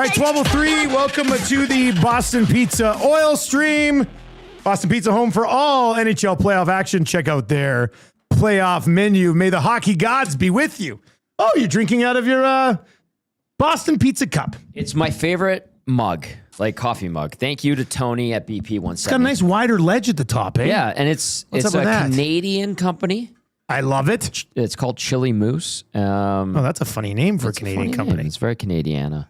right, 12:03. Welcome to the Boston Pizza Oil Stream. Boston Pizza, home for all NHL playoff action. Check out their playoff menu. May the hockey gods be with you. Oh, you're drinking out of your Boston Pizza cup. It's my favorite mug, like coffee mug. Thank you to Tony at BP 170. It's got a nice wider ledge at the top, eh? Yeah, and it's a Canadian company. I love it. It's called Chili Moose. Oh, that's a funny name for a Canadian company. It's very Canadiana,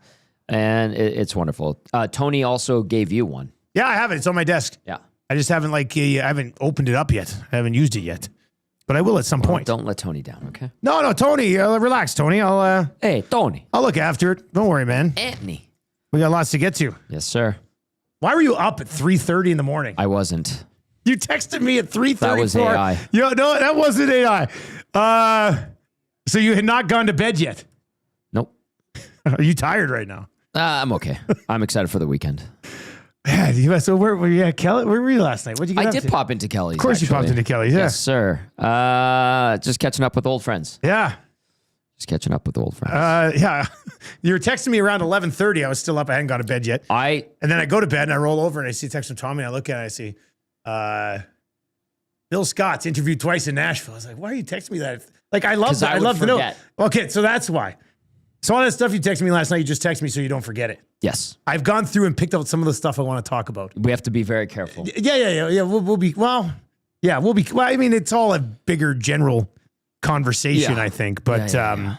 and it's wonderful. Tony also gave you one. Yeah, I have it. It's on my desk. Yeah. I just haven't I haven't opened it up yet. I haven't used it yet, but I will at some point. Don't let Tony down, okay? No, Tony, relax, Tony. Hey, Tony. I'll look after it. Don't worry, man. Anthony. We got lots to get to. Yes, sir. Why were you up at 3:30 in the morning? I wasn't. You texted me at 3:34. That was AI. No, that wasn't AI. So you had not gone to bed yet? Nope. Are you tired right now? I'm okay. I'm excited for the weekend. Yeah, so where were you at, Kelly? Where were you last night? What'd you get I up did to? pop into Kelly's. Of course you popped into Kelly's, yeah. Yes, sir. Just catching up with old friends. Yeah. Just catching up with old friends. Yeah. You were texting me around 11:30. I was still up. I hadn't gone to bed yet. And then I go to bed and I roll over and I see a text from Tommy and I look at it and I see Bill Scott's interviewed twice in Nashville. I was like, why are you texting me that? Like, I love that. I love to know. Okay, so that's why. So all that stuff you texted me last night, you just text me so you don't forget it. Yes. I've gone through and picked out some of the stuff I want to talk about. We have to be very careful. Yeah. We'll be, well, I mean, it's all a bigger general conversation, I think. But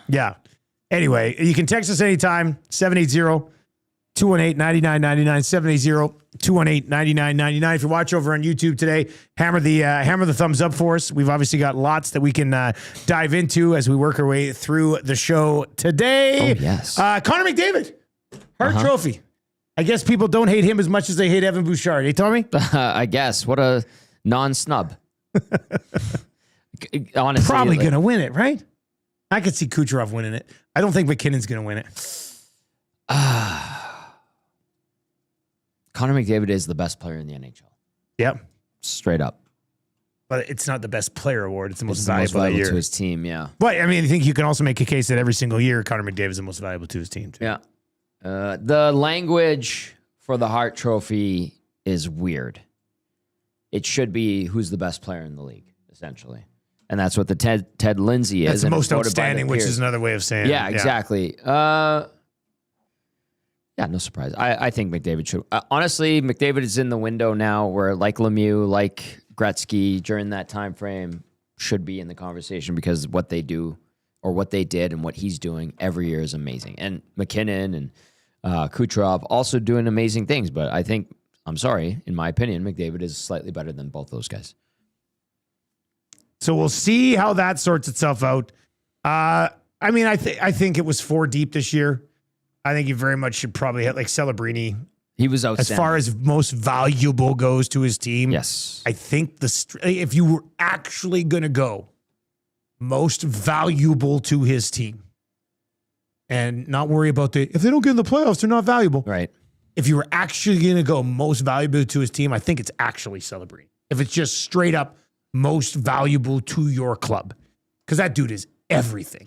yeah. Anyway, you can text us anytime, 780-218-9999, 780-218-9999. If you watch over on YouTube today, hammer the thumbs up for us. We've obviously got lots that we can dive into as we work our way through the show today. Oh, yes. Connor McDavid, Hart Trophy. I guess people don't hate him as much as they hate Evan Bouchard. Hey, Tommy? I guess. What a non-snub. Honestly, probably going to win it, right? I could see Kucherov winning it. I don't think McKinnon's going to win it. Connor McDavid is the best player in the NHL. Yep. Straight up. But it's not the best player award. It's the most valuable of the year. To his team, yeah. But, I mean, I think you can also make a case that every single year, Connor McDavid is the most valuable to his team, too. Yeah. The language for the Hart Trophy is weird. It should be who's the best player in the league, essentially. And that's what the Ted Lindsay is. That's the most outstanding, which is another way of saying it. Yeah, exactly. Yeah, no surprise. I think McDavid should. Honestly, McDavid is in the window now where, like Lemieux, like Gretzky, during that time frame, should be in the conversation because what they do or what they did and what he's doing every year is amazing. And McKinnon and Kucherov also doing amazing things. But I think, I'm sorry, in my opinion, McDavid is slightly better than both those guys. So we'll see how that sorts itself out. I mean, I think it was 4 deep this year. I think he very much should probably hit like Celebrini. He was outstanding. As far as most valuable goes to his team. Yes. I think if you were actually going to go most valuable to his team and not worry about if they don't get in the playoffs, they're not valuable. Right. If you were actually going to go most valuable to his team, I think it's actually Celebrini. If it's just straight up most valuable to your club. Because that dude is everything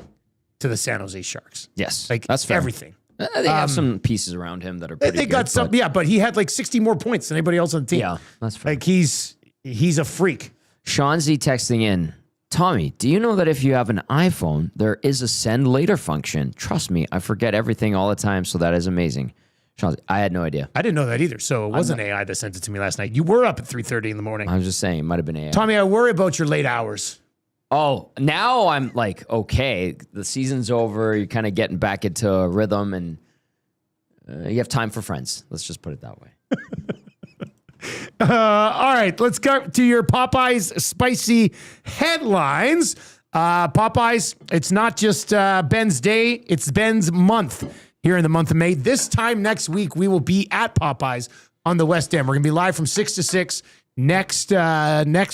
to the San Jose Sharks. Yes. Like, that's fair. Everything. They have some pieces around him that are pretty They got good, some, but he had like 60 more points than anybody else on the team. Yeah, that's fair. Like, he's a freak. Sean Z texting in, Tommy, do you know that if you have an iPhone, there is a send later function? Trust me, I forget everything all the time, so that is amazing. Sean, I had no idea. I didn't know that either. So it wasn't AI that sent it to me last night. You were up at 3:30 in the morning. I was just saying, it might have been AI. Tommy, I worry about your late hours. Oh, now I'm like, okay, the season's over. You're kind of getting back into a rhythm and you have time for friends. Let's just put it that way. All right, let's go to your Popeyes spicy headlines. Popeyes, it's not just Ben's Day, it's Ben's month here in the month of May. This time next week, we will be at Popeyes on the West End. We're going to be live from 6 to 6 next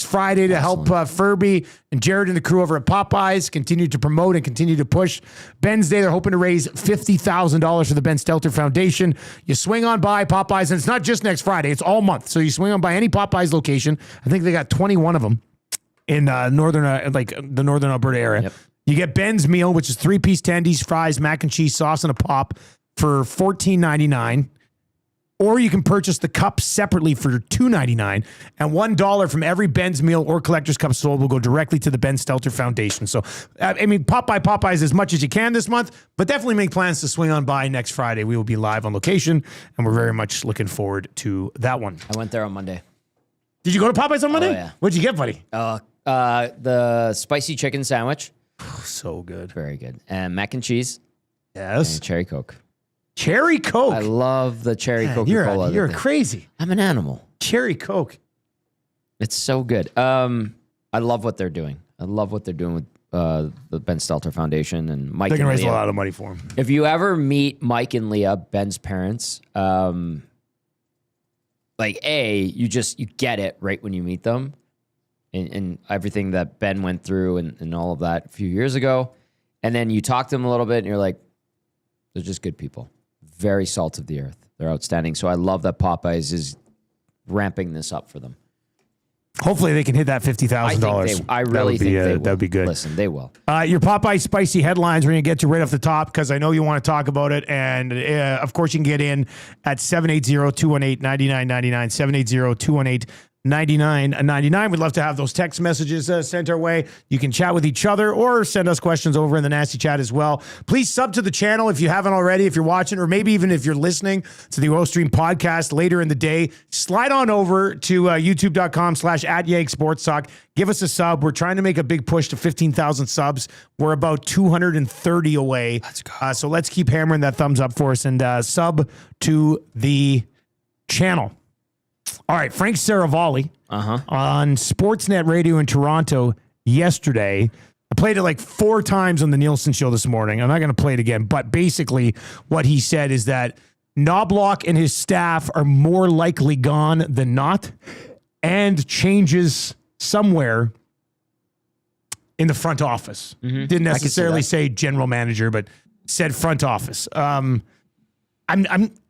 Friday to help Furby and Jared and the crew over at Popeyes continue to promote and continue to push Ben's Day. They're hoping to raise $50,000 for the Ben Stelter Foundation. You swing on by Popeyes, and it's not just next Friday, it's all month. So you swing on by any Popeyes location. I think they got 21 of them in the northern Alberta area. Yep. You get Ben's meal, which is 3-piece tendies, fries, mac and cheese, sauce, and a pop for $14.99. Or you can purchase the cup separately for $2.99, and $1 from every Ben's meal or collector's cup sold will go directly to the Ben Stelter Foundation. So, Popeyes as much as you can this month, but definitely make plans to swing on by next Friday. We will be live on location, and we're very much looking forward to that one. I went there on Monday. Did you go to Popeyes on Monday? Oh, yeah. What'd you get, buddy? The spicy chicken sandwich. So good. Very good. And mac and cheese. Yes. And cherry Coke. Cherry Coke. I love the cherry Coca-Cola. You're crazy. I'm an animal. Cherry Coke. It's so good. I love what they're doing. I love what they're doing with the Ben Stelter Foundation and Mike. They can and raise Leah. a lot of money for him. If you ever meet Mike and Leah, Ben's parents, you get it right when you meet them, and everything that Ben went through and all of that a few years ago, and then you talk to them a little bit, and you're like, they're just good people. Very salt of the earth. They're outstanding. So I love that Popeyes is ramping this up for them. Hopefully they can hit that $50,000. I really think they will. That'd be good. Listen, they will. Your Popeye spicy headlines we're going to get to right off the top because I know you want to talk about it. And, of course, you can get in at 780-218-9999, 780-218-9999. We'd love to have those text messages sent our way. You can chat with each other or send us questions over in the Nasty Chat as well. Please sub to the channel if you haven't already, if you're watching, or maybe even if you're listening to the Oil Stream podcast later in the day. Slide on over to youtube.com/@YakeSportsTalk. Give us a sub. We're trying to make a big push to 15,000 subs. We're about 230 away. Let's go. So let's keep hammering that thumbs up for us and sub to the channel. All right, Frank Seravalli on Sportsnet Radio in Toronto yesterday. I played it like 4 times on the Nielsen show this morning. I'm not going to play it again, but basically what he said is that Knoblauch and his staff are more likely gone than not, and changes somewhere in the front office. Didn't necessarily say general manager, but said front office. I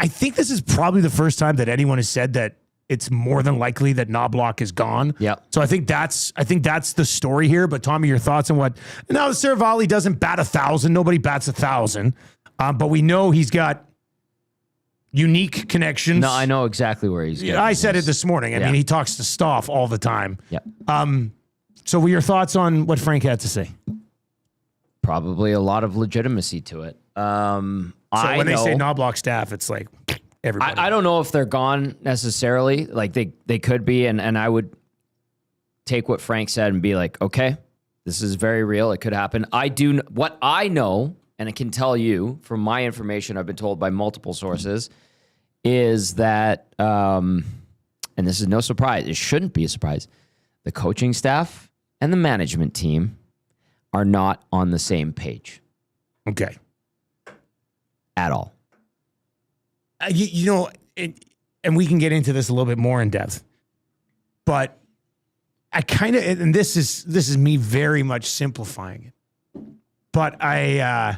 think this is probably the first time that anyone has said that it's more than likely that Knoblauch is gone. Yep. So I think that's the story here. But Tommy, your thoughts on what? Now Seravalli doesn't bat 1,000. Nobody bats 1,000. But we know he's got unique connections. No, I know exactly where he's going. I said it this morning. I mean, he talks to Stoff all the time. Yep. So what are your thoughts on what Frank had to say? Probably a lot of legitimacy to it. So when they say Knoblauch staff, it's like everybody. I don't know if they're gone necessarily. Like they could be, and I would take what Frank said and be like, okay, this is very real. It could happen. What I know, and I can tell you from my information I've been told by multiple sources, is that, and this is no surprise, it shouldn't be a surprise, the coaching staff and the management team are not on the same page. Okay. At all. And we can get into this a little bit more in depth, but I kind of, and this is me very much simplifying it, but I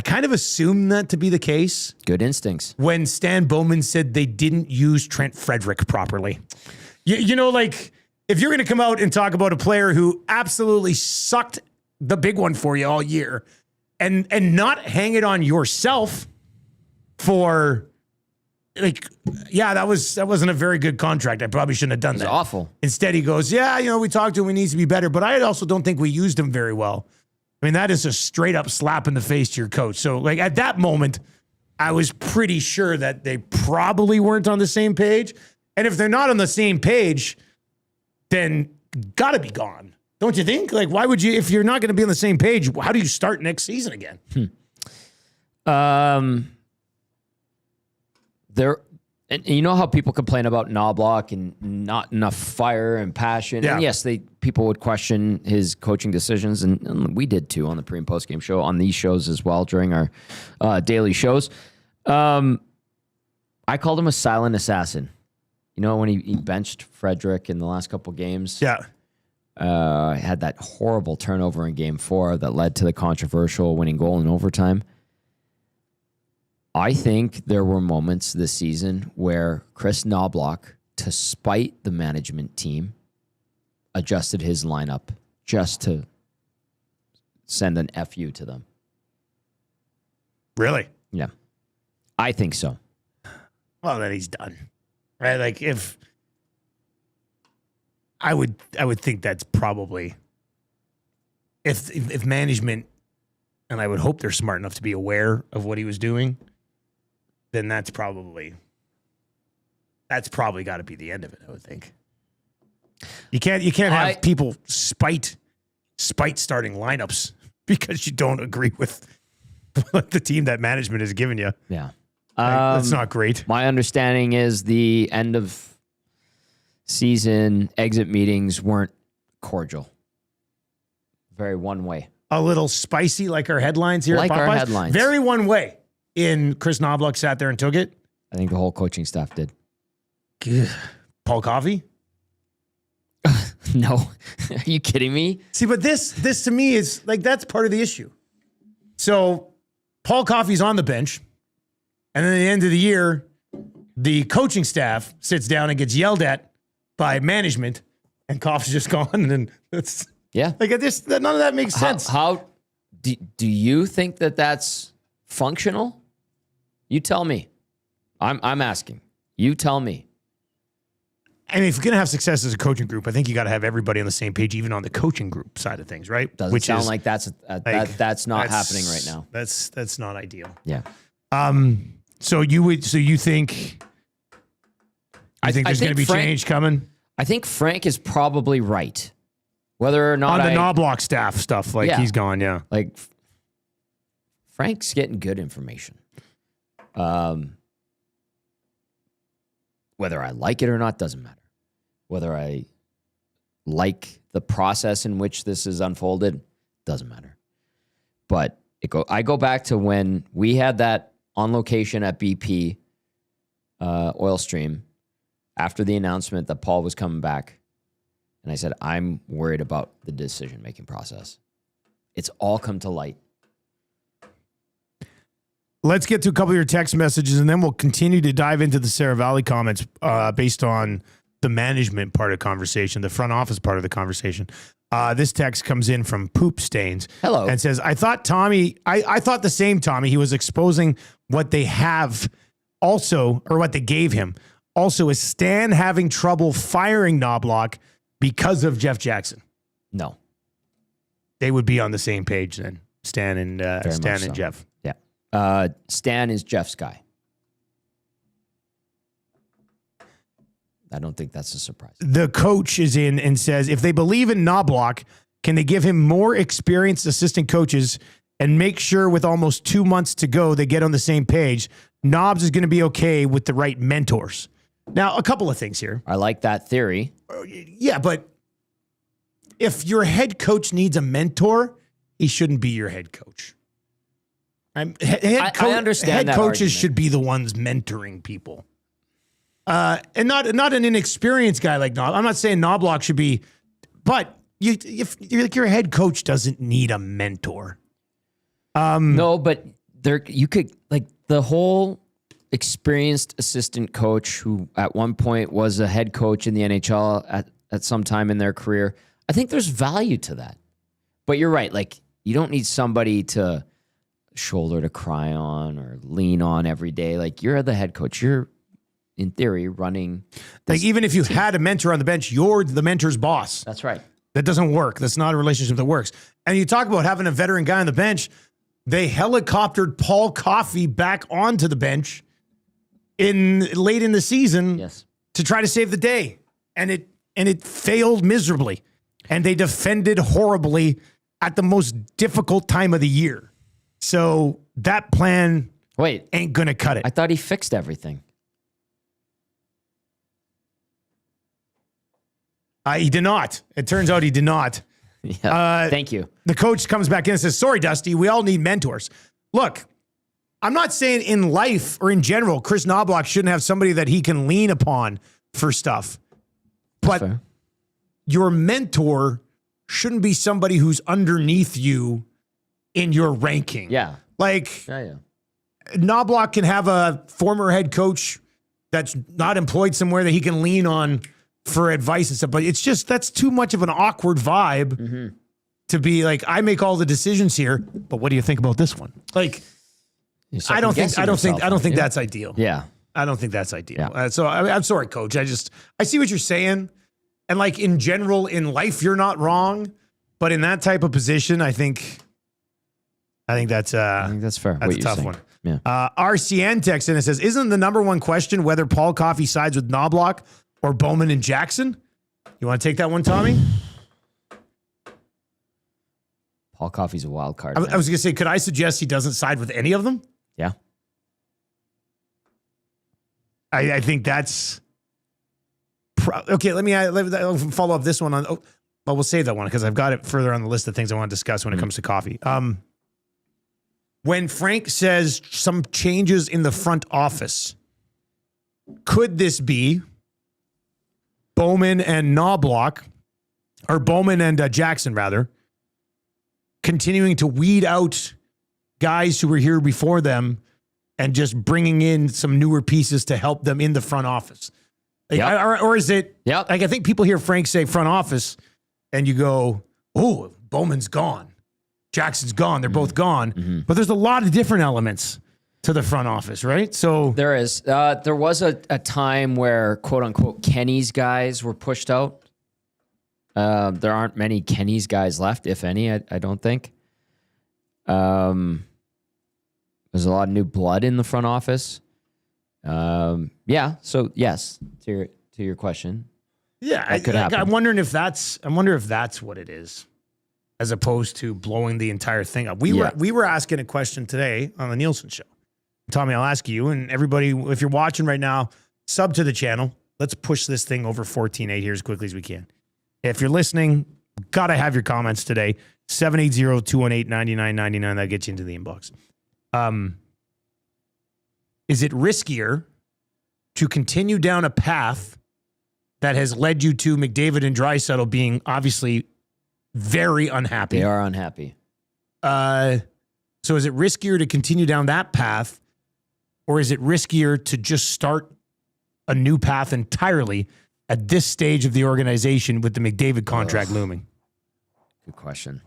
kind of assumed that to be the case. Good instincts. When Stan Bowman said they didn't use Trent Frederick properly. Like if you're going to come out and talk about a player who absolutely sucked the big one for you all year and not hang it on yourself for that wasn't a very good contract. I probably shouldn't have done that. It's awful. Instead, he goes, we talked to him. He needs to be better. But I also don't think we used him very well. I mean, that is a straight up slap in the face to your coach. So like at that moment, I was pretty sure that they probably weren't on the same page. And if they're not on the same page, then gotta be gone. Don't you think? Like, why would you, if you're not going to be on the same page, how do you start next season again? And you know how people complain about Knoblauch and not enough fire and passion. Yeah. And yes, people would question his coaching decisions, and we did too on the pre and post game show, on these shows as well during our daily shows. I called him a silent assassin. You know, when he benched Frederick in the last couple games. Yeah. Had that horrible turnover in Game 4 that led to the controversial winning goal in overtime. I think there were moments this season where Kris Knoblauch, to spite the management team, adjusted his lineup just to send an FU to them. Really? Yeah. I think so. Well, then he's done, right? Like if I would think that's probably if management, and I would hope they're smart enough to be aware of what he was doing, then that's probably got to be the end of it. I would think you can't have people spite starting lineups because you don't agree with what the team that management has given you. Yeah. That's not great. My understanding is the end of season exit meetings weren't cordial. Very one way. A little spicy, like our headlines here. Like at Popeyes. our headlines. Very one way. In Kris Knoblauch sat there and took it. I think the whole coaching staff did. Paul Coffey? No. Are you kidding me? See, but this to me is like that's part of the issue. So Paul Coffey's on the bench. And then at the end of the year, the coaching staff sits down and gets yelled at by management, and Coffey's just gone. And it's like none of that makes sense. How do you think that that's functional? You tell me. I'm asking. You tell me. I mean, if you're going to have success as a coaching group, I think you got to have everybody on the same page, even on the coaching group side of things, right? Doesn't sound like that's not happening right now. That's not ideal. Yeah. So you think? I think there's going to be change coming. I think Frank is probably right. Whether or not on the Knoblauch staff stuff, he's gone. Yeah. Like Frank's getting good information. Whether I like it or not doesn't matter. Whether I like the process in which this is unfolded doesn't matter. But I go back to when we had that on location at BP oil stream after the announcement that Paul was coming back. And I said, I'm worried about the decision-making process. It's all come to light. Let's get to a couple of your text messages, and then we'll continue to dive into the Seravalli comments based on the management part of the conversation, the front office part of the conversation. This text comes in from Poop Stains. Hello. And says, I thought the same Tommy. He was exposing what they have also, or what they gave him. Also, is Stan having trouble firing Knoblauch because of Jeff Jackson? No. They would be on the same page then, Stan and Jeff. Yeah. Stan is Jeff's guy. I don't think that's a surprise. The coach is in and says, if they believe in Knoblauch, can they give him more experienced assistant coaches and make sure with almost 2 months to go, they get on the same page? Knobs is going to be okay with the right mentors. Now, a couple of things here. I like that theory. Yeah, but if your head coach needs a mentor, he shouldn't be your head coach. I understand head that coaches argument. should be the ones mentoring people. And not an inexperienced guy like Knoblauch. I'm not saying Knoblauch should be, but if your head coach doesn't need a mentor. No, but you could like the whole experienced assistant coach who at one point was a head coach in the NHL at some time in their career. I think there's value to that. But you're right. Like you don't need somebody to shoulder to cry on or lean on every day. Like you're the head coach. You're in theory running. Like even if you had a mentor on the bench, you're the mentor's boss. That's right. That doesn't work. That's not a relationship that works. And you talk about having a veteran guy on the bench. They helicoptered Paul Coffey back onto the bench late in the season to try to save the day. And it failed miserably. And they defended horribly at the most difficult time of the year. So that plan ain't going to cut it. I thought he fixed everything. He did not. It turns out he did not. Yeah. Thank you. The coach comes back in and says, sorry, Dusty, we all need mentors. Look, I'm not saying in life or in general, Kris Knoblauch shouldn't have somebody that he can lean upon for stuff. But your mentor shouldn't be somebody who's underneath you in your ranking. Yeah. Like, Knoblauch can have a former head coach that's not employed somewhere that he can lean on for advice and stuff, but it's just, that's too much of an awkward vibe to be like, I make all the decisions here, but what do you think about this one? Like, I don't think that's ideal. Yeah. I don't think that's ideal. Yeah. So I'm sorry, coach. I see what you're saying. And like in general, in life, you're not wrong. But in that type of position, I think that's fair. That's a tough one. Yeah. RCN texts in and says, isn't the number one question whether Paul Coffey sides with Knoblauch or Bowman and Jackson? You want to take that one, Tommy? Paul Coffey's a wild card. I was going to say, could I suggest he doesn't side with any of them? Yeah. I think that's... Okay, let me follow up this one on... Well, we'll save that one because I've got it further on the list of things I want to discuss when it comes to Coffey. When Frank says some changes in the front office, could this be Bowman and Knoblauch, or Bowman and Jackson, rather, continuing to weed out guys who were here before them and just bringing in some newer pieces to help them in the front office? Like, or is it, like, I think people hear Frank say front office and you go, oh, Bowman's gone. Jackson's gone. They're both gone. Mm-hmm. But there's a lot of different elements to the front office, right? So there is. There was a time where, quote unquote, Kenny's guys were pushed out. There aren't many Kenny's guys left, if any, I don't think. There's a lot of new blood in the front office. Yeah. So yes, to your question. Yeah, that could happen. I'm wondering if that's what it is, as opposed to blowing the entire thing up. We were asking a question today on the Nielsen show. Tommy, I'll ask you and everybody, if you're watching right now, sub to the channel. Let's push this thing over 14.8 here as quickly as we can. If you're listening, gotta have your comments today. 780-218-9999. That gets you into the inbox. Is it riskier to continue down a path that has led you to McDavid and Draisaitl being obviously very unhappy? They are unhappy. So is it riskier to continue down that path, or is it riskier to just start a new path entirely at this stage of the organization with the McDavid contract looming? Good question.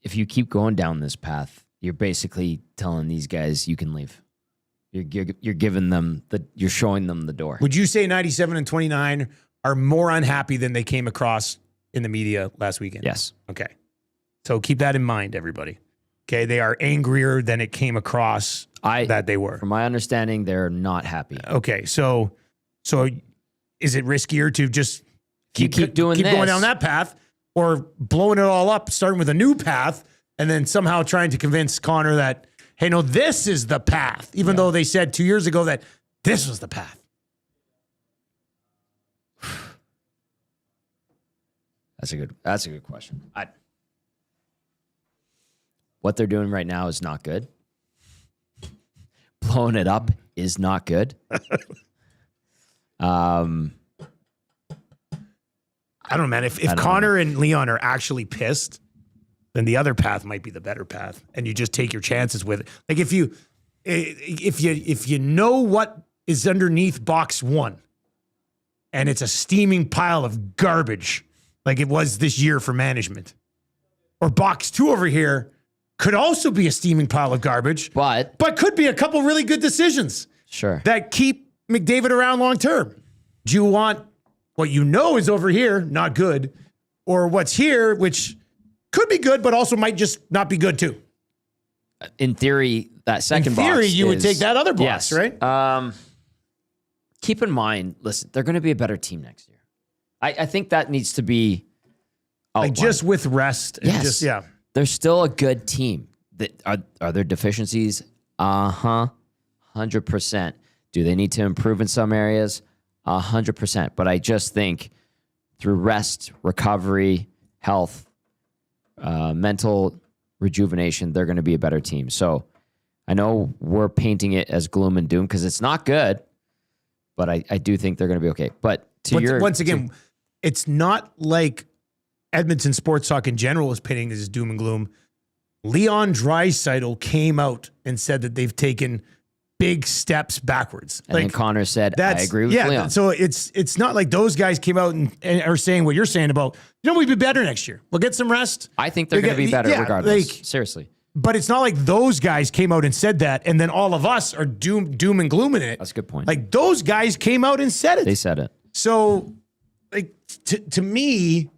If you keep going down this path, you're basically telling these guys you can leave. You're giving them you're showing them the door. Would you say 97 and 29 are more unhappy than they came across in the media last weekend? Yes. Okay. So keep that in mind, everybody. Okay. They are angrier than it came across that they were. From my understanding, they're not happy. Okay. So is it riskier to just keep going down that path, or blowing it all up, starting with a new path, and then somehow trying to convince Connor that, hey, no, this is the path, even though they said 2 years ago that this was the path? That's a good question. What they're doing right now is not good. Blowing it up is not good. I don't know, man. If Connor and Leon are actually pissed, then the other path might be the better path, and you just take your chances with it. Like if you know what is underneath box one, and it's a steaming pile of garbage, like it was this year for management, or box two over here could also be a steaming pile of garbage, but could be a couple really good decisions. Sure. That keep McDavid around long term. Do you want what you know is over here, not good, or what's here, which could be good, but also might just not be good too? In theory, that second box. In theory, you would take that other box, right? Keep in mind, listen, they're going to be a better team next year. I think that needs to be outlined. Like just with rest. Yes. Just, yeah. They're still a good team. Are there deficiencies? 100%. Do they need to improve in some areas? 100%. But I just think through rest, recovery, health, mental rejuvenation, they're going to be a better team. So I know we're painting it as gloom and doom because it's not good, but I do think they're going to be okay. But once again, it's not like Edmonton sports talk in general is painting this as doom and gloom. Leon Draisaitl came out and said that they've taken big steps backwards. And then Connor said, I agree with Leon. So it's not like those guys came out and are saying what you're saying about, we'd be better next year. We'll get some rest. I think they're going to be better regardless. Seriously. But it's not like those guys came out and said that, and then all of us are doom and glooming it. That's a good point. Like those guys came out and said it. They said it. So, like to me,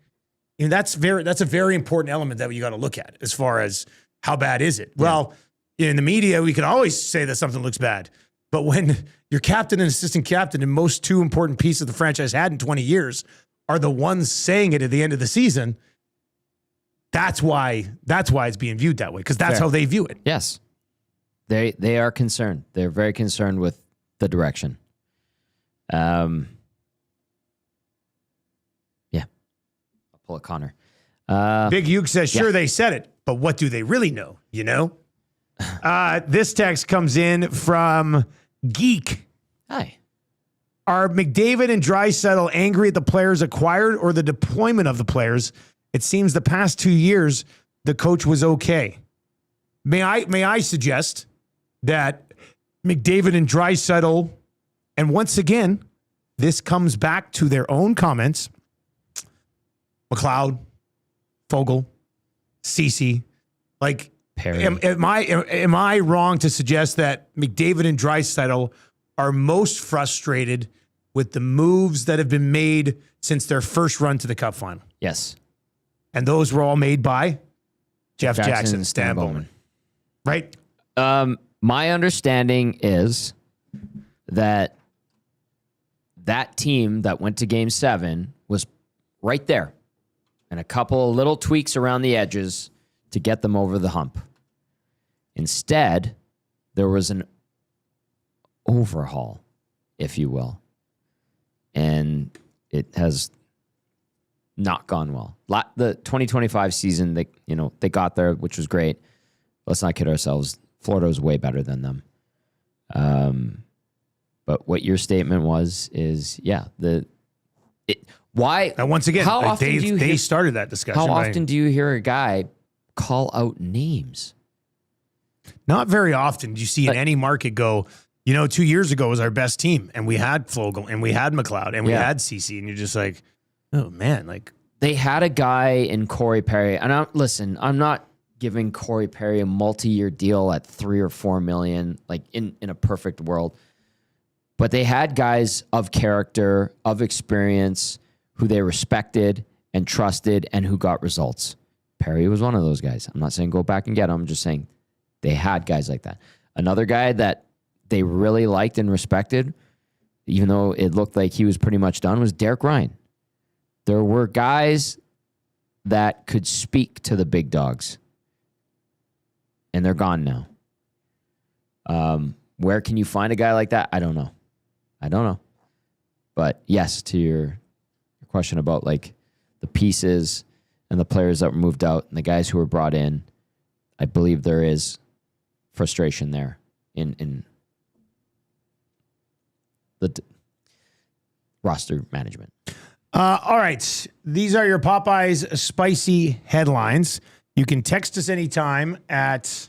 that's a very important element that you got to look at as far as how bad is it. Yeah. Well, in the media, we can always say that something looks bad, but when your captain and assistant captain and most two important pieces the franchise had in 20 years are the ones saying it at the end of the season. That's why it's being viewed that way, because that's how they view it. Yes. They are concerned. They're very concerned with the direction. Yeah. I'll pull a Connor. Big Hugh says, sure, they said it, but what do they really know? You know? This text comes in from Geek. Hi. Are McDavid and Draisaitl angry at the players acquired or the deployment of the players? It seems the past 2 years, the coach was okay. May I suggest that McDavid and Draisaitl, and once again, this comes back to their own comments, McLeod, Fogle, Ceci, like, Perry. Am I wrong to suggest that McDavid and Draisaitl are most frustrated with the moves that have been made since their first run to the Cup final? Yes. And those were all made by Jeff Jackson and Stan Bowman. Right? My understanding is that team that went to Game 7 was right there. And a couple of little tweaks around the edges to get them over the hump. Instead, there was an overhaul, if you will. And it has not gone well. The 2025 season, they got there, which was great. Let's not kid ourselves. Florida was way better than them. But what your statement is why? And once again, how often they started that discussion. How often do you hear a guy call out names? Not very often. Do you see in any market go, 2 years ago was our best team, and we had Fogle, and we had McLeod, and we had Ceci, and you're just like, oh man, like they had a guy in Corey Perry, and I'm not giving Corey Perry a multi-year deal at $3 or $4 million, like in a perfect world, but they had guys of character, of experience, who they respected and trusted, and who got results. Perry was one of those guys. I'm not saying go back and get him. I'm just saying they had guys like that. Another guy that they really liked and respected, even though it looked like he was pretty much done, was Derek Ryan. There were guys that could speak to the big dogs, and they're gone now. Where can you find a guy like that? I don't know. But yes, to your question about like the pieces and the players that were moved out and the guys who were brought in, I believe there is frustration there in the roster management. All right. These are your Popeyes spicy headlines. You can text us anytime at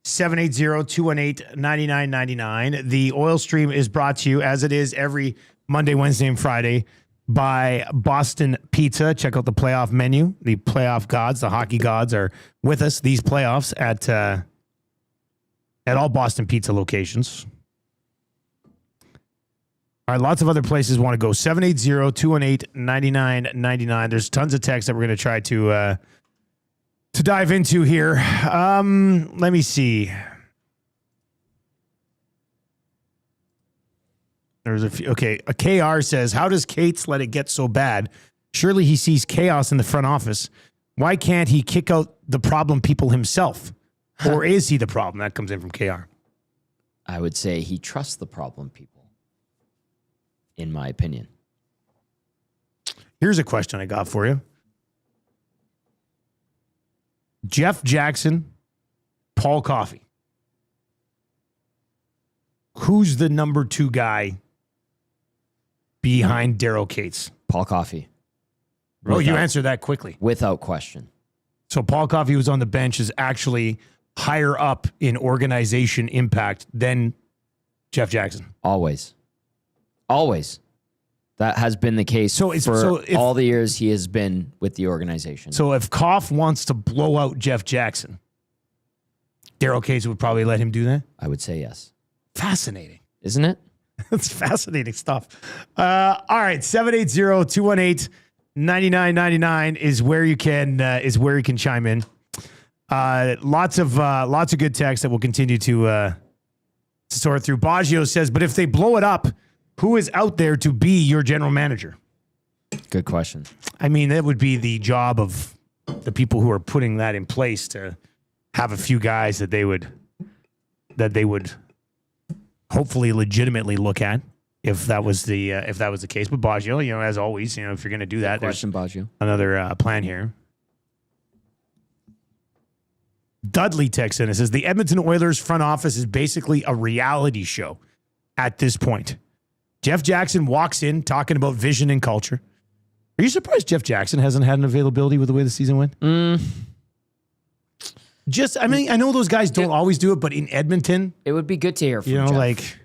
780-218-9999. The Oil Stream is brought to you, as it is every Monday, Wednesday, and Friday, by Boston Pizza. Check out the playoff menu. The playoff gods, the hockey gods, are with us these playoffs at all Boston Pizza locations. All right, lots of other places want to go. 780-218-9999. There's tons of text that we're going to try to dive into here. Let me see. There's a few. Okay, a KR says, how does Cates let it get so bad? Surely he sees chaos in the front office. Why can't he kick out the problem people himself? Or is he the problem? That comes in from KR. I would say he trusts the problem people, in my opinion. Here's a question I got for you. Jeff Jackson, Paul Coffey. Who's the number 2 guy behind Daryl Cates? Paul Coffey. You answered that quickly. Without question. So Paul Coffey, who's on the bench, is actually higher up in organization impact than Jeff Jackson. Always. That has been the case for all the years he has been with the organization. So if Koff wants to blow out Jeff Jackson, Daryl Casey would probably let him do that. I would say yes. Fascinating. Isn't it? That's fascinating stuff. All right, 780-218-9999 is where you can chime in. Lots of good text that we'll continue to sort through. Baggio says, but if they blow it up, who is out there to be your general manager? Good question. I mean, that would be the job of the people who are putting that in place to have a few guys that they would hopefully legitimately look at if that was the case. But Baggio, as always, if you're going to do that, there's Baggio. another plan here. Dudley texts in and says the Edmonton Oilers front office is basically a reality show at this point. Jeff Jackson walks in talking about vision and culture. Are you surprised Jeff Jackson hasn't had an availability with the way the season went? I know those guys don't always do it, but in Edmonton, it would be good to hear from Jeff.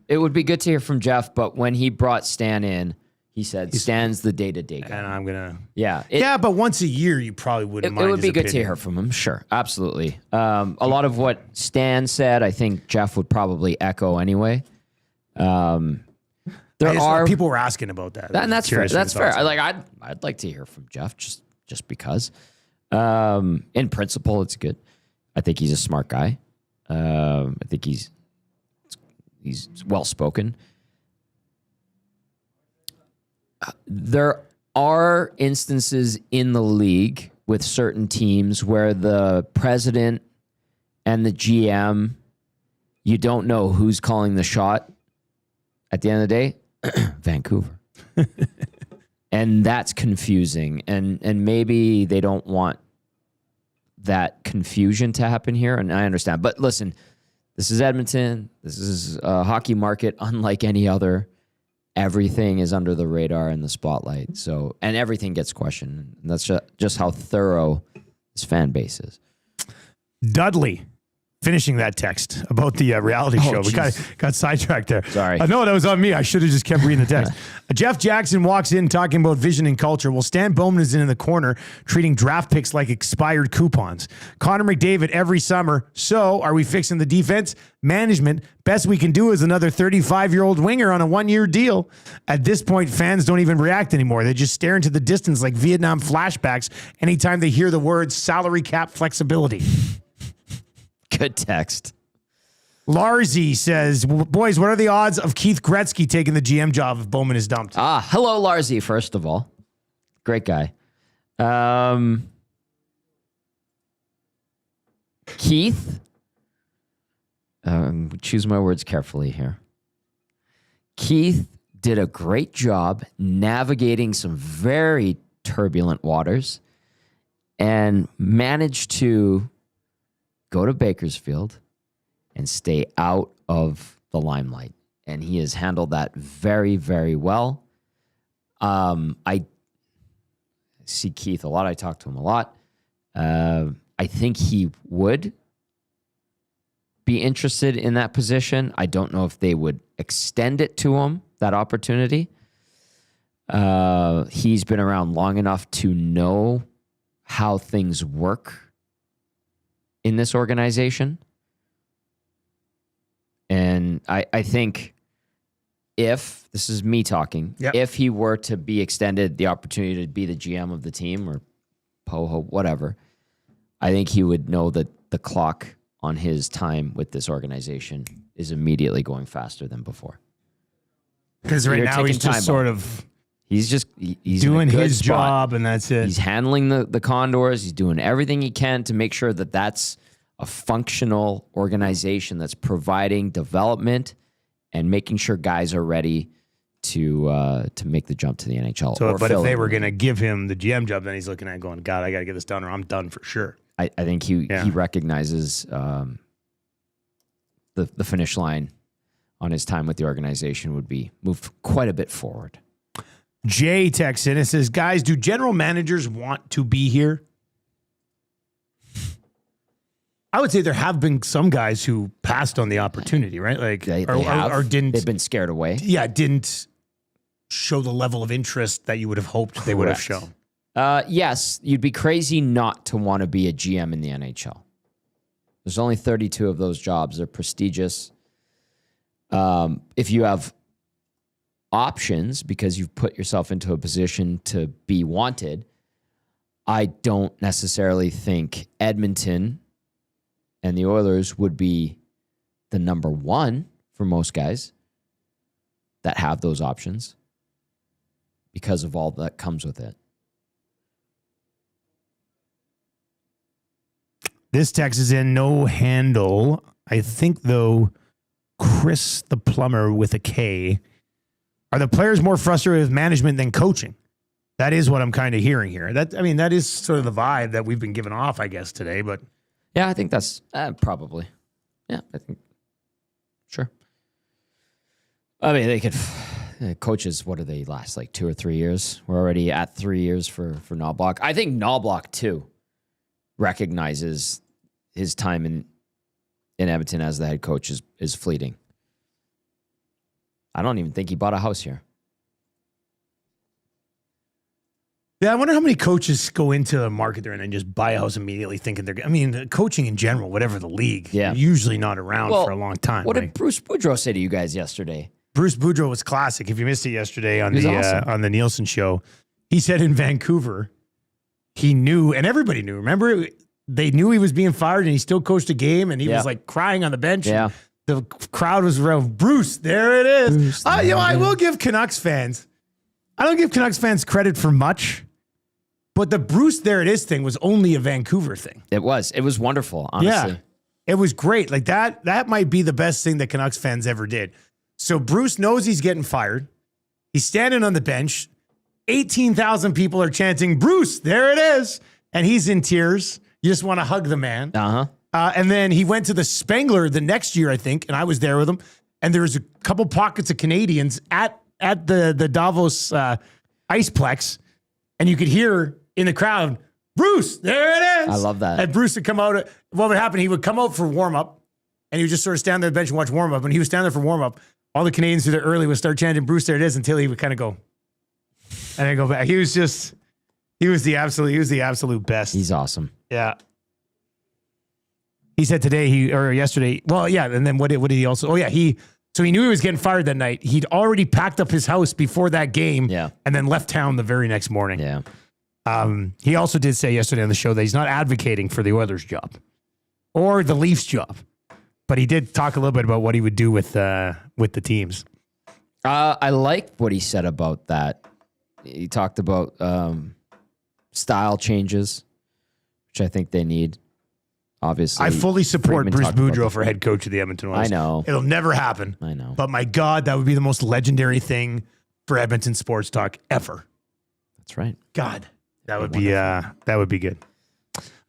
It would be good to hear from Jeff, but when he brought Stan in, he said Stan's the day-to-day guy. And I'm going to... Yeah. But once a year, you probably wouldn't mind. It would be good to hear from him, sure. Absolutely. A lot of what Stan said, I think Jeff would probably echo anyway. People were asking about that. And that's fair. That's fair. I'd like to hear from Jeff just because. In principle, it's good. I think he's a smart guy. I think he's well-spoken. There are instances in the league with certain teams where the president and the GM, you don't know who's calling the shot at the end of the day. Vancouver. And that's confusing. And maybe they don't want that confusion to happen here. And I understand. But listen, this is Edmonton. This is a hockey market unlike any other. Everything is under the radar and the spotlight. So, and everything gets questioned. And that's just how thorough this fan base is. Dudley, finishing that text about the reality show. Geez. We got sidetracked there. Sorry. No, that was on me. I should have just kept reading the text. Jeff Jackson walks in talking about vision and culture. Well, Stan Bowman is in the corner treating draft picks like expired coupons. Connor McDavid every summer. So are we fixing the defense? Management, best we can do is another 35-year-old winger on a one-year deal. At this point, fans don't even react anymore. They just stare into the distance like Vietnam flashbacks anytime they hear the words salary cap flexibility. Good text. Larzy says, boys, what are the odds of Keith Gretzky taking the GM job if Bowman is dumped? Hello, Larzy, first of all. Great guy. Keith, choose my words carefully here. Keith did a great job navigating some very turbulent waters and managed to go to Bakersfield and stay out of the limelight. And he has handled that very, very well. I see Keith a lot. I talk to him a lot. I think he would be interested in that position. I don't know if they would extend it to him, that opportunity. He's been around long enough to know how things work in this organization. And I think if, this is me talking, if he were to be extended the opportunity to be the GM of the team or POHO, whatever, I think he would know that the clock on his time with this organization is immediately going faster than before. Because right now he's just sort of... He's doing his job, and that's it. He's handling the Condors. He's doing everything he can to make sure that that's a functional organization that's providing development and making sure guys are ready to make the jump to the NHL. So, but if they were going to give him the GM job, then he's looking at going, God, I got to get this done, or I'm done for sure. I think he recognizes the finish line on his time with the organization would be moved quite a bit forward. Jay texts in and says, guys, do general managers want to be here? I would say there have been some guys who passed on the opportunity, right? Like, or didn't. They've been scared away. Yeah, didn't show the level of interest that you would have hoped they would have shown. Yes, you'd be crazy not to want to be a GM in the NHL. There's only 32 of those jobs. They're prestigious. If you have options because you've put yourself into a position to be wanted, I don't necessarily think Edmonton and the Oilers would be the number one for most guys that have those options because of all that comes with it. This text is in no handle. I think, though, Chris the Plumber with a K. Are the players more frustrated with management than coaching? That is what I'm kind of hearing here. That is sort of the vibe that we've been giving off, I guess, today. But yeah, I think that's probably. Yeah, I think. Sure. I mean, they could. Coaches, what do they last? Like 2 or 3 years? We're already at 3 years for Knoblauch. I think Knoblauch, too, recognizes his time in Edmonton as the head coach is fleeting. I don't even think he bought a house here. yeah, I wonder how many coaches go into a market there and then just buy a house immediately thinking they're. I mean, coaching in general, whatever the league, Yeah. usually not around for a long time. What right? did Bruce Boudreau say to you guys yesterday? Bruce Boudreau was classic. If you missed it yesterday on He was the awesome. on the Nielsen show, he said in Vancouver, he knew, and everybody knew. Remember, they knew he was being fired, and he still coached a game, and he Yeah. was like crying on the bench. Yeah. The crowd was around. Bruce, there it is. Bruce, I will give Canucks fans. I don't give Canucks fans credit for much, but the Bruce, there it is thing was only a Vancouver thing. It was wonderful, honestly. Yeah, it was great. Like that might be the best thing that Canucks fans ever did. So Bruce knows he's getting fired. He's standing on the bench. 18,000 people are chanting, Bruce, there it is. And he's in tears. You just want to hug the man. Uh-huh. And then he went to the Spengler the next year, I think, and I was there with him. And there was a couple pockets of Canadians at the Davos Iceplex. And you could hear in the crowd, Bruce, there it is. I love that. And Bruce would come out. What would happen? He would come out for warm-up. And he would just sort of stand there on the bench and watch warm-up. And he was standing there for warm-up. All the Canadians who were there early would start chanting, Bruce, there it is, until he would kind of go. And then go back. He was the absolute best. He's awesome. Yeah. He said yesterday, well, yeah, and then what did he also, so he knew he was getting fired that night. He'd already packed up his house before that game and then left town the very next morning. Yeah. He also did say yesterday on the show that he's not advocating for the Oilers job or the Leafs job, but he did talk a little bit about what he would do with the teams. I like what he said about that. He talked about style changes, which I think they need. Obviously, I fully support Friedman Bruce talked about Boudreau for head coach of the Edmonton Oilers. I know. It'll never happen. I know. But my God, that would be the most legendary thing for Edmonton sports talk ever. That's right. God, that would be good.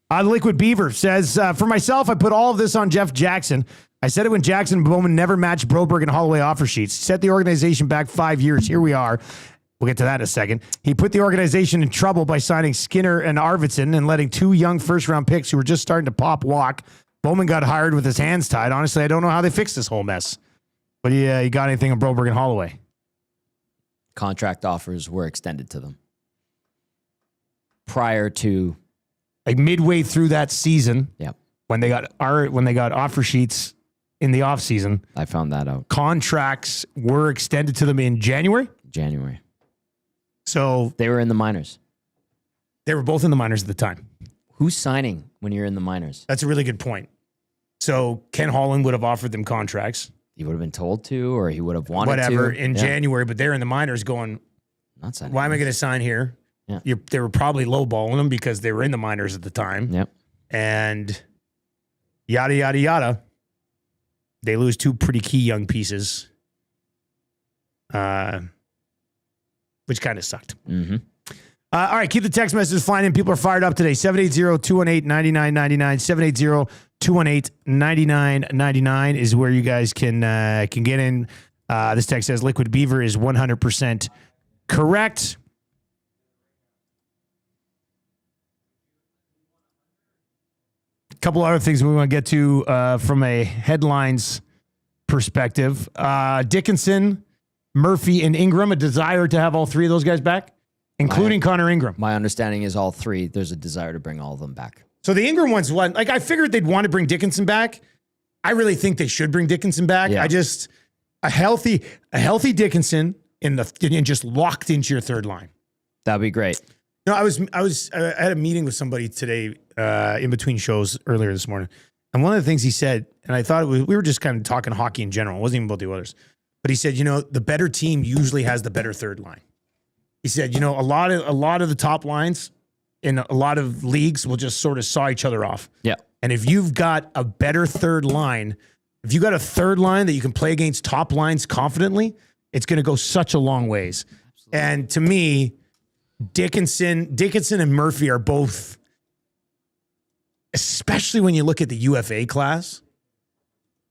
Liquid Beaver says, for myself, I put all of this on Jeff Jackson. I said it when Jackson and Bowman never matched Broberg and Holloway offer sheets. Set the organization back 5 years. Here we are. We'll get to that in a second. He put the organization in trouble by signing Skinner and Arvidsson and letting 2 young first-round picks who were just starting to pop walk. Bowman got hired with his hands tied. Honestly, I don't know how they fixed this whole mess. But you got anything on Broberg and Holloway? Contract offers were extended to them prior to, like midway through that season. Yeah. When they got offer sheets in the offseason. I found that out. Contracts were extended to them in January. So They were in the minors. they were both in the minors at the time. Who's signing when you're in the minors? That's a really good point. So Ken Holland would have offered them contracts, He would have been told to, or he would have wanted whatever, to. in January, but they're in the minors going, Not signing. why am I going to sign here? Yeah. They were probably lowballing them because they were in the minors at the time. Yep. And yada, yada, yada. They lose 2 pretty key young pieces, which kind of sucked. Mm-hmm. All right, keep the text messages flying in. People are fired up today. 780-218-9999. 780-218-9999 is where you guys can get in. This text says Liquid Beaver is 100% correct. A couple other things we want to get to from a headlines perspective. Dickinson, Murphy, and Ingram, a desire to have all 3 of those guys back, including Connor Ingram. My understanding is all 3, there's a desire to bring all of them back. So the Ingram one's one. Like, I figured they'd want to bring Dickinson back. I really think they should bring Dickinson back. Yeah. A healthy Dickinson and just locked into your third line. That'd be great. No, I had a meeting with somebody today in between shows earlier this morning. And one of the things he said, and I thought we were just kind of talking hockey in general. It wasn't even about the Oilers. But he said, the better team usually has the better third line. He said, a lot of the top lines in a lot of leagues will just sort of saw each other off. Yeah. And if you've got a better third line, if you got a third line that you can play against top lines confidently, it's going to go such a long ways. Absolutely. And to me, Dickinson and Murphy are both, especially when you look at the UFA class,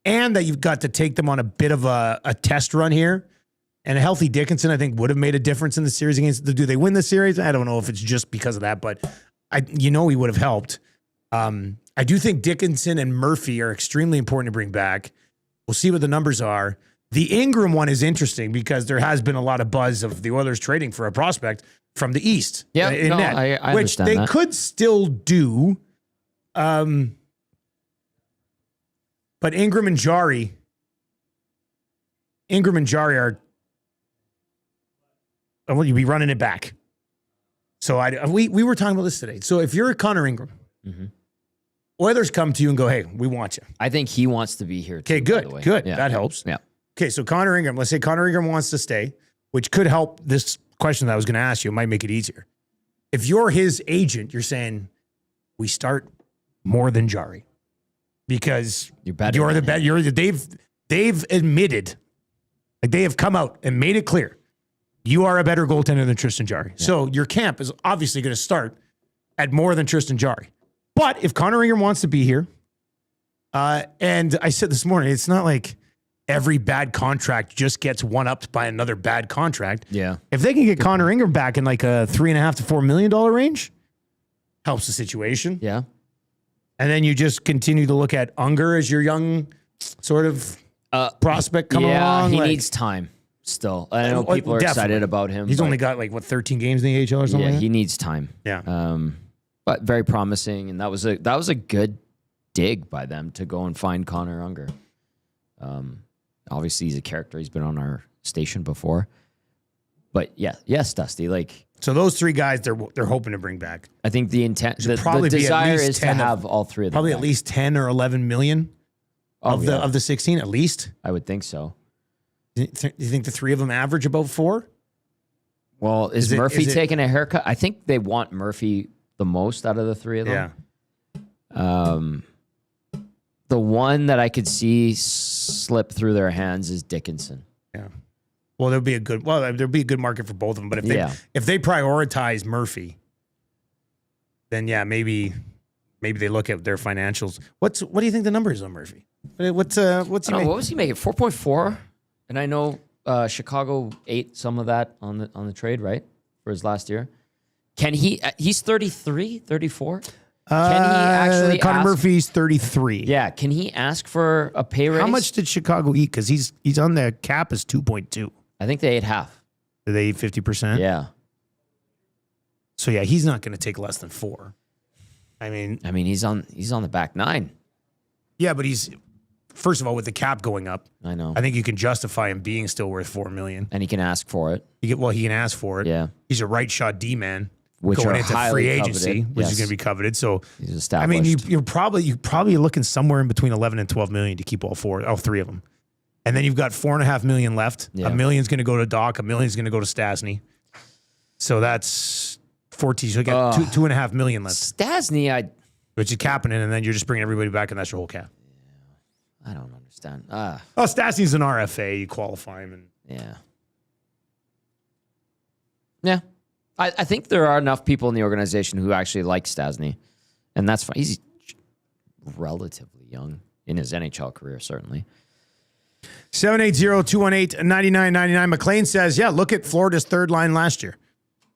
and that you've got to take them on a bit of a test run here. And a healthy Dickinson, I think, would have made a difference in the series against. Do they win the series? I don't know if it's just because of that, but he would have helped. I do think Dickinson and Murphy are extremely important to bring back. We'll see what the numbers are. The Ingram one is interesting because there has been a lot of buzz of the Oilers trading for a prospect from the East. Yeah, I which they could still do. But Ingram and Jari are. Well, you'd be running it back. So we were talking about this today. So if you're a Connor Ingram, Oilers come to you and go, hey, we want you. I think he wants to be here too. Okay, good. Good. Yeah. That helps. Yeah. Okay, so Connor Ingram, let's say Connor Ingram wants to stay, which could help this question that I was going to ask you. It might make it easier. If you're his agent, you're saying, we start more than Jari. Because you're the better. They've admitted, like they have come out and made it clear, you are a better goaltender than Tristan Jarry. Yeah. So your camp is obviously going to start at more than Tristan Jarry. But if Connor Ingram wants to be here, and I said this morning, it's not like every bad contract just gets one-upped by another bad contract. Yeah. If they can get Connor Ingram back in like a $3.5 to $4 million range, helps the situation. Yeah. And then you just continue to look at Unger as your young sort of prospect coming along. He needs time. Still, I know people are excited about him. He's only got 13 games in the AHL or something. Yeah, like that? he needs time. Yeah, but very promising, and that was a good dig by them to go and find Connor Unger. Obviously, he's a character. He's been on our station before. But yes, Dusty. So those three guys, they're hoping to bring back. I think the intent, the desire is to have all three of them. Probably back. At least 10 or 11 million of the 16, at least. I would think so. Do you think the three of them average about 4? Well, is Murphy taking a haircut? I think they want Murphy the most out of the three of them. Yeah. The one that I could see slip through their hands is Dickinson. Yeah. Well, there'll be a good market for both of them. But if they prioritize Murphy, then maybe they look at their financials. What do you think the number is on Murphy? What's he what was he making? 4.4. And I know Chicago ate some of that on the trade, right? For his last year. Can he he's 33, 34? Can he actually Connor Murphy's 33. Yeah, can he ask for a pay raise? How much did Chicago eat? Because he's on the cap as 2.2. I think they ate half. Did they eat 50%? Yeah. So he's not going to take less than 4. I mean he's on the back 9. Yeah, but he's first of all with the cap going up. I know. I think you can justify him being still worth $4 million. And he can ask for it. He can ask for it. Yeah. He's a right shot D man. Which going are into highly free agency, coveted. which is going to be coveted. So he's established. you're probably looking somewhere in between 11 and 12 million to keep all three of them. And then you've got $4.5 million left. Yeah. $1 million's going to go to Doc. $1 million's going to go to Stastny. So that's 14. So you got $2.5 million left. Stastny, which is capping it, and then you're just bringing everybody back, and that's your whole cap. I don't understand. Stastny's an RFA. You qualify him, and yeah. I think there are enough people in the organization who actually like Stastny, and that's fine. He's relatively young in his NHL career, certainly. 780-218-9999. McLean says, look at Florida's third line last year.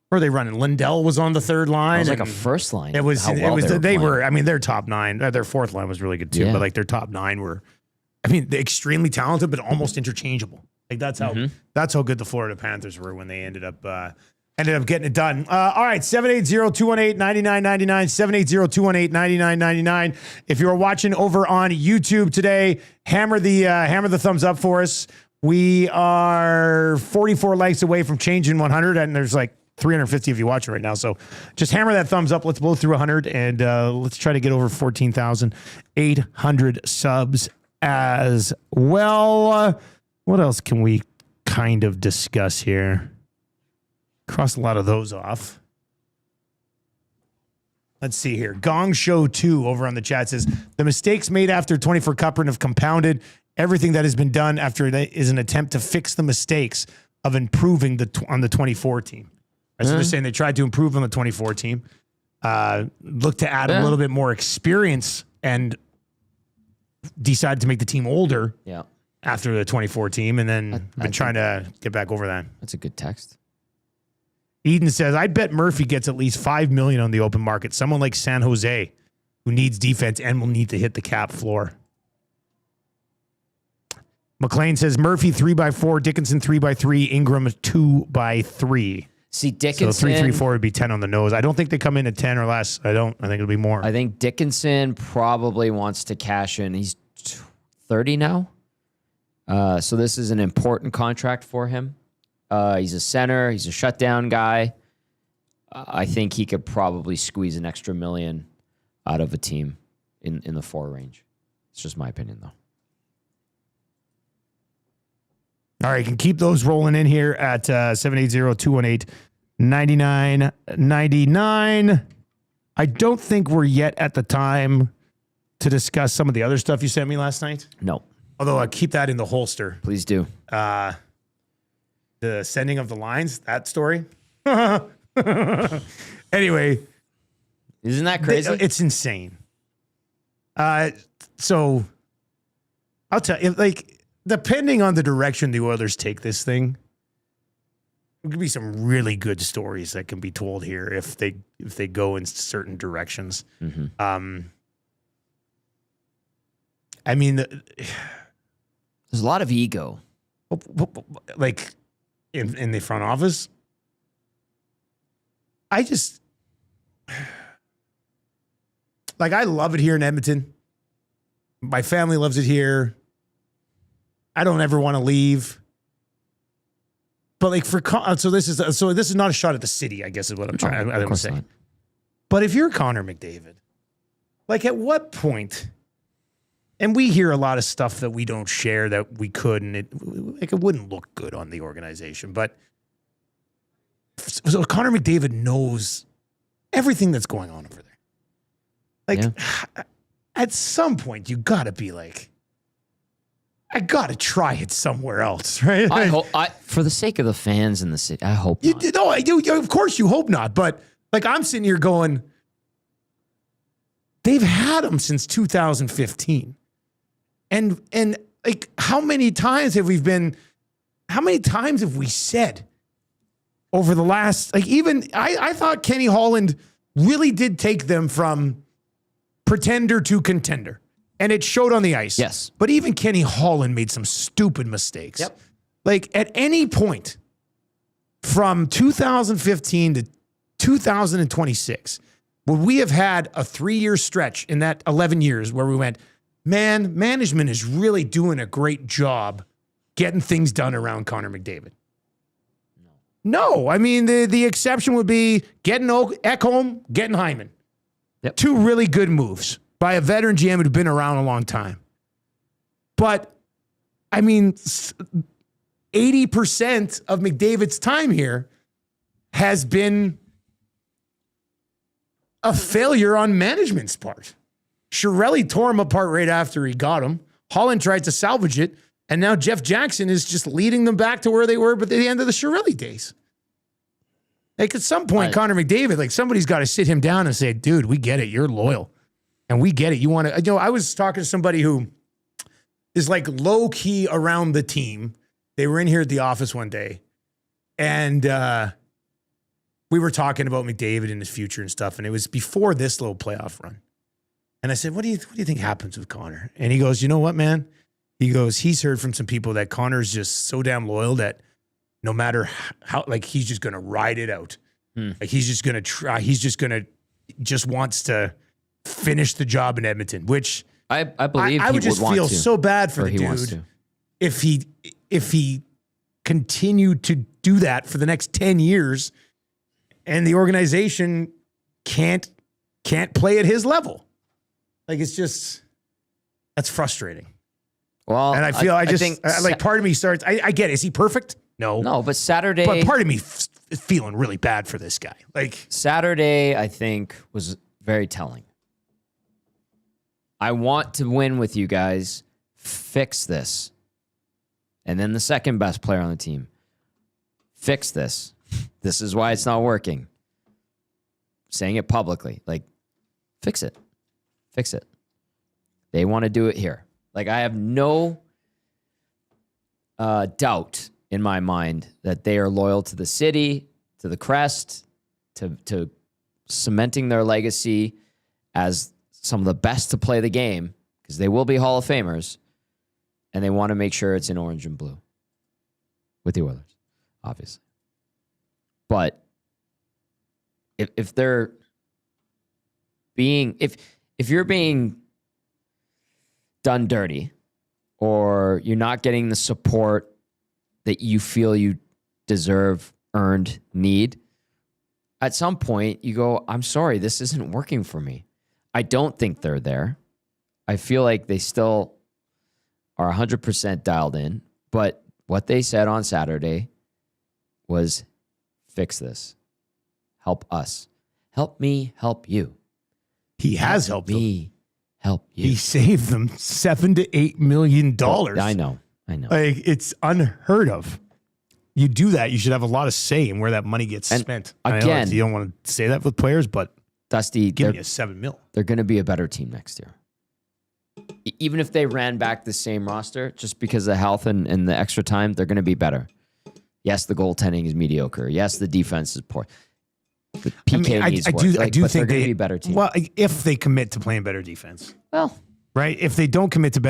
Where are they running? Lindell was on the third line. It was like a first line. It was their top 9. Their fourth line was really good too, but their top 9 were, extremely talented, but almost interchangeable. Like that's how good the Florida Panthers were when they ended up. ended up getting it done. All right, 780-218-9999, 780-218-9999. If you're watching over on YouTube today, hammer the thumbs up for us. We are 44 likes away from changing 100, and there's like 350 of you watching right now. So just hammer that thumbs up. Let's blow through 100, and let's try to get over 14,800 subs as well. What else can we kind of discuss here? Cross a lot of those off. Let's see here. Gong Show 2 over on the chat says, the mistakes made after 24 Cup run have compounded. Everything that has been done after it is an attempt to fix the mistakes of improving on the 24 team. So they're saying they tried to improve on the 24 team, look to add a little bit more experience, and decided to make the team older after the 24 team, and then been trying to get back over that. That's a good text. Eden says, I bet Murphy gets at least $5 million on the open market. Someone like San Jose who needs defense and will need to hit the cap floor. McLean says, Murphy 3x4, Dickinson 3x3, Ingram 2x3. See, Dickinson. So 3-3-4 would be 10 on the nose. I don't think they come in at 10 or less. I think it'll be more. I think Dickinson probably wants to cash in. He's 30 now. So this is an important contract for him. He's a center. He's a shutdown guy. I think he could probably squeeze an extra $1 million out of a team in the 4 range. It's just my opinion, though. All right, you can keep those rolling in here at 780-218-9999. I don't think we're yet at the time to discuss some of the other stuff you sent me last night. No. Although I keep that in the holster. Please do. The sending of the lines, that story. Anyway. Isn't that crazy? It's insane. So I'll tell you, like, depending on the direction the Oilers take this thing, there could be some really good stories that can be told here if they go in certain directions. Mm-hmm. I mean, there's a lot of ego, like in the front office. I just like, I love it here in Edmonton. My family loves it here. I don't ever want to leave. But like so this is not a shot at the city, I guess is what I'm trying to say. Not. But if you're Connor McDavid, like, at what point? And we hear a lot of stuff that we don't share that we could, and it wouldn't look good on the organization. But so Connor McDavid knows everything that's going on over there. Like, at some point, you got to be like, I got to try it somewhere else, right? I hope, for the sake of the fans in the city, I hope not. No, I do. Of course you hope not. But like, I'm sitting here going, they've had him since 2015. And like, how many times have we said over the last, like, even I thought Kenny Holland really did take them from pretender to contender. And it showed on the ice. Yes. But even Kenny Holland made some stupid mistakes. Yep. Like, at any point from 2015 to 2026, would we have had a 3-year stretch in that 11 years where we went, man, management is really doing a great job getting things done around Connor McDavid? No. I mean, the exception would be getting Ekholm, getting Hyman. Yep. 2 really good moves by a veteran GM who'd been around a long time. But, I mean, 80% of McDavid's time here has been a failure on management's part. Seravalli tore him apart right after he got him. Holland tried to salvage it, and now Jeff Jackson is just leading them back to where they were, but at the end of the Seravalli days. Like, at some point, Connor McDavid, like, somebody's got to sit him down and say, dude, we get it. You're loyal. And we get it. You want to, I was talking to somebody who is like low key around the team. They were in here at the office one day, and we were talking about McDavid and his future and stuff. And it was before this little playoff run. And I said, what do you think happens with Connor? And he goes, you know what, man? He goes, he's heard from some people that Connor's just so damn loyal that no matter how, like, he's just going to ride it out. Like, he's just going to try. He's just wants to finish the job in Edmonton, which I believe I would just feel so bad for the dude if he continued to do that for the next 10 years and the organization can't play at his level. Like, it's just, that's frustrating. Well, and I feel I think part of me starts, I get it. Is he perfect? No, but Saturday, but part of me is feeling really bad for this guy. Like, Saturday, I think, was very telling. I want to win with you guys. Fix this. And then the second best player on the team. Fix this. This is why it's not working. Saying it publicly. Like, fix it. Fix it. They want to do it here. Like, I have no doubt in my mind that they are loyal to the city, to the crest, to cementing their legacy as some of the best to play the game, because they will be Hall of Famers, and they want to make sure it's in orange and blue with the Oilers, obviously. But if they're being, if you're being done dirty, or you're not getting the support that you feel you deserve, earned, need, at some point you go, I'm sorry, this isn't working for me. I don't think they're there. I feel like they still are 100% dialed in, but what they said on Saturday was, fix this. Help us. Help me help you. He has helped me help you. He saved them $7 to $8 million. I know. Like, it's unheard of. You do that, you should have a lot of say in where that money gets spent. Again, you don't want to say that with players, but Dusty, give me a $7 million. They're going to be a better team next year. Even if they ran back the same roster, just because of health and the extra time, they're going to be better. Yes, the goaltending is mediocre. Yes, the defense is poor. The PK needs work. I do think they're going to be a better team. Well, if they commit to playing better defense. Well, right? If they don't commit to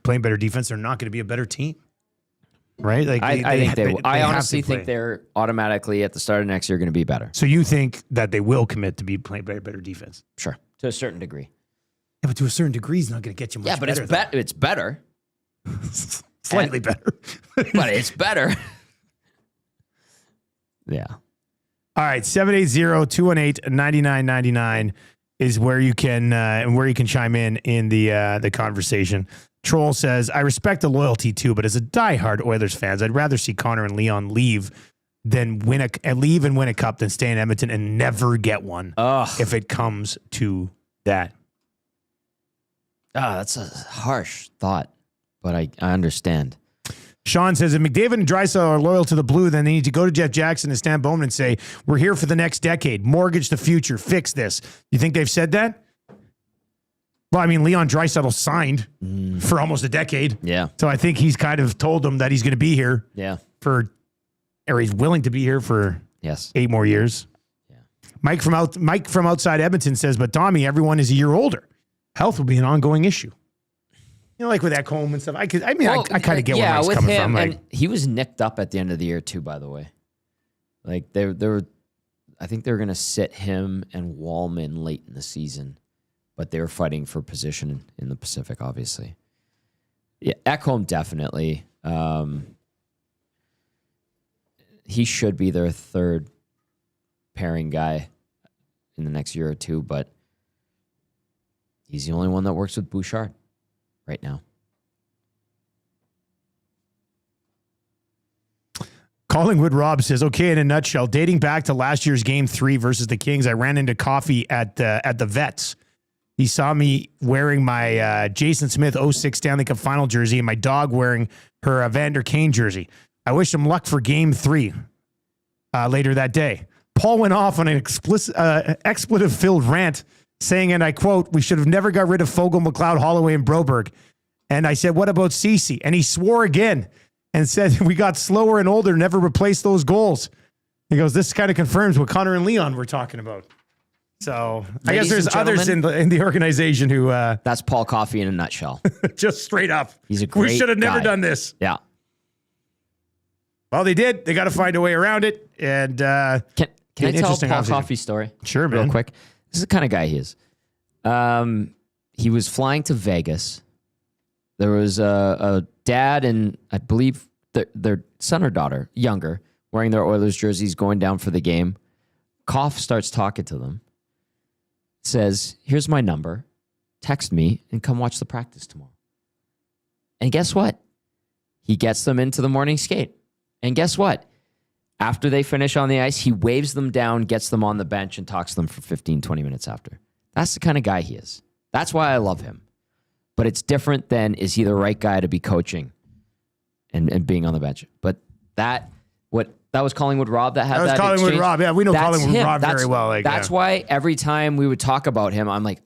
playing better defense, they're not going to be a better team. Right? Like, I think they will. I honestly think they're automatically at the start of next year going to be better. So you think that they will commit to be playing better defense? Sure, to a certain degree. Yeah, but to a certain degree, it's not going to get you much better. Yeah, but it's better. Slightly better. But it's better. Yeah. All right, 780-218-9999 is where you can chime in the conversation. Troll says, I respect the loyalty too, but as a diehard Oilers fans, I'd rather see Connor and Leon leave and win a cup than stay in Edmonton and never get one. If it comes to that. That's a harsh thought, but I understand. Sean says, if McDavid and Draisaitl are loyal to the blue, then they need to go to Jeff Jackson and Stan Bowman and say, we're here for the next decade. Mortgage the future. Fix this. You think they've said that? Well, I mean, Leon Draisaitl signed for almost a decade. Yeah. So I think he's kind of told them that he's going to be here. Yeah. Or he's willing to be here for 8 more years. Yeah. Mike from outside Edmonton says, but Tommy, everyone is a year older. Health will be an ongoing issue. You know, like with Ekholm and stuff. I kind of get where Mike's coming from. And he was nicked up at the end of the year too, by the way. Like I think they were going to sit him and Wallman late in the season, but they were fighting for position in the Pacific, obviously. Yeah, Ekholm definitely. He should be their third pairing guy in the next year or two, but he's the only one that works with Bouchard right now. Collingwood Rob says, okay, in a nutshell, dating back to last year's Game 3 versus the Kings, I ran into Coffee at the Vets. He saw me wearing my Jason Smith 06 Stanley Cup Final jersey and my dog wearing her Evander Kane jersey. I wish him luck for Game 3 later that day. Paul went off on an expletive-filled rant saying, and I quote, we should have never got rid of Fogle, McLeod, Holloway, and Broberg. And I said, what about Ceci? And he swore again and said, we got slower and older, never replaced those goals. He goes, this kind of confirms what Connor and Leon were talking about. So I guess there's others in the organization who... that's Paul Coffey in a nutshell. Just straight up. He's a great We should have never guy. done this. Yeah. Well, they did. They got to find a way around it. And Can I tell Paul offseason. Coffey's story? Sure, man. Real quick. This is the kind of guy he is. He was flying to Vegas. There was a dad and I believe their son or daughter, younger, wearing their Oilers jerseys, going down for the game. Koff starts talking to them. Says, here's my number. Text me and come watch the practice tomorrow. And guess what? He gets them into the morning skate. And guess what? After they finish on the ice, he waves them down, gets them on the bench, and talks to them for 15, 20 minutes after. That's the kind of guy he is. That's why I love him. But it's different than, is he the right guy to be coaching and being on the bench? But that was Collingwood Rob that had that. That was Collingwood exchange. Rob. Yeah, we know That's Collingwood him. Rob very well. That's why every time we would talk about him, I'm like,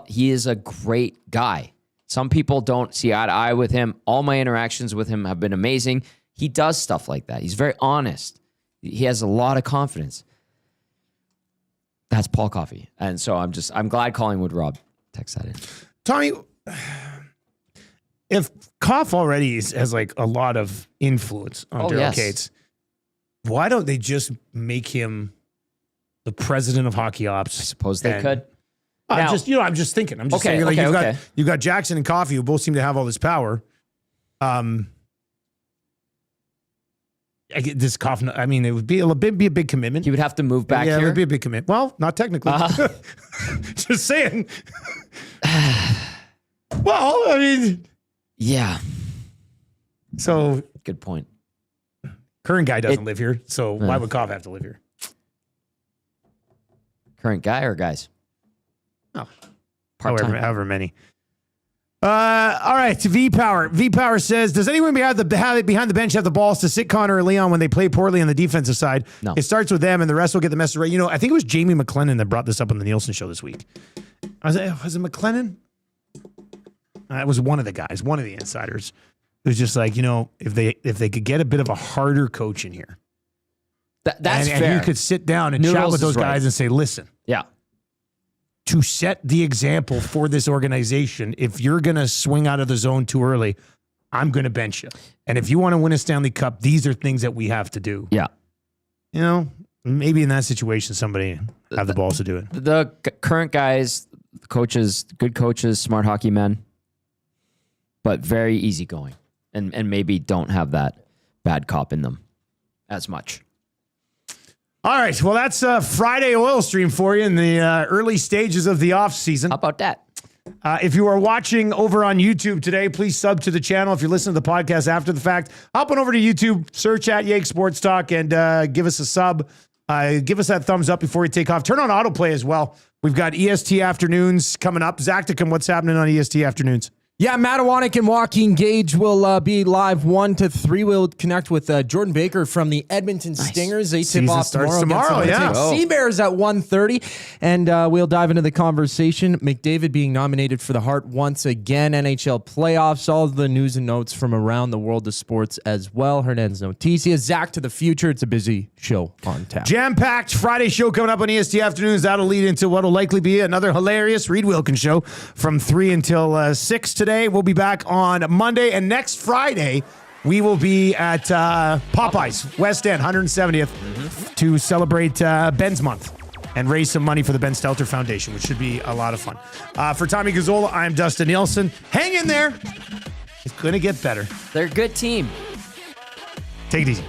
he is a great guy. Some people don't see eye to eye with him. All my interactions with him have been amazing. He does stuff like that. He's very honest. He has a lot of confidence. That's Paul Coffey. And so I'm glad Collingwood Rob texts that in. Tommy, if Koff already has like a lot of influence on Daryl Cates, why don't they just make him the president of hockey ops? I suppose they could. I'm just thinking. I'm just saying, like, you've got Jackson and Coffey, who both seem to have all this power. This Koff, I mean, it would be a big commitment. He would have to move back here. Yeah, it would be a big commitment. Well, not technically. Just saying. Well, I mean. Yeah. So. Good point. Current guy doesn't live here, so why would Koff have to live here? Current guy or guys? Oh. However many. All right, V-Power. V-Power says, does anyone behind the bench have the balls to sit Connor or Leon when they play poorly on the defensive side? No. It starts with them, and the rest will get the message right. You know, I think it was Jamie McLennan that brought this up on the Nielsen show this week. Was it McLennan? It was one of the guys, one of the insiders. It was just like, you know, if they could get a bit of a harder coach in here. That's fair. And you could sit down and chat with those guys and say, listen. Yeah. To set the example for this organization, if you're going to swing out of the zone too early, I'm going to bench you. And if you want to win a Stanley Cup, these are things that we have to do. Yeah. You know, maybe in that situation, somebody have the balls to do it. The current guys, coaches, good coaches, smart hockey men, but very easygoing and maybe don't have that bad cop in them as much. All right. Well, that's a Friday oil stream for you in the early stages of the off season. How about that? If you are watching over on YouTube today, please sub to the channel. If you're listening to the podcast after the fact, hop on over to YouTube, search at Yake Sports Talk, and give us a sub. Give us that thumbs up before we take off. Turn on autoplay as well. We've got EST Afternoons coming up. Zacticum, what's happening on EST Afternoons? Yeah, Matawanek and Joaquin Gage will be live 1 to 3. We'll connect with Jordan Baker from the Edmonton Stingers. They tip off tomorrow. Yeah. Sea Bears at 1:30, and we'll dive into the conversation. McDavid being nominated for the Hart once again. NHL playoffs, all the news and notes from around the world of sports as well. Hernandez Noticia, Zach to the future. It's a busy show on tap. Jam-packed Friday show coming up on EST Afternoons. That'll lead into what will likely be another hilarious Reed Wilkins show from 3 until 6 today. We'll be back on Monday, and next Friday we will be at Popeyes, West End, 170th, to celebrate Ben's Month and raise some money for the Ben Stelter Foundation, which should be a lot of fun. For Tommy Gazzola, I'm Dustin Nielsen. Hang in there. It's going to get better. They're a good team. Take it easy.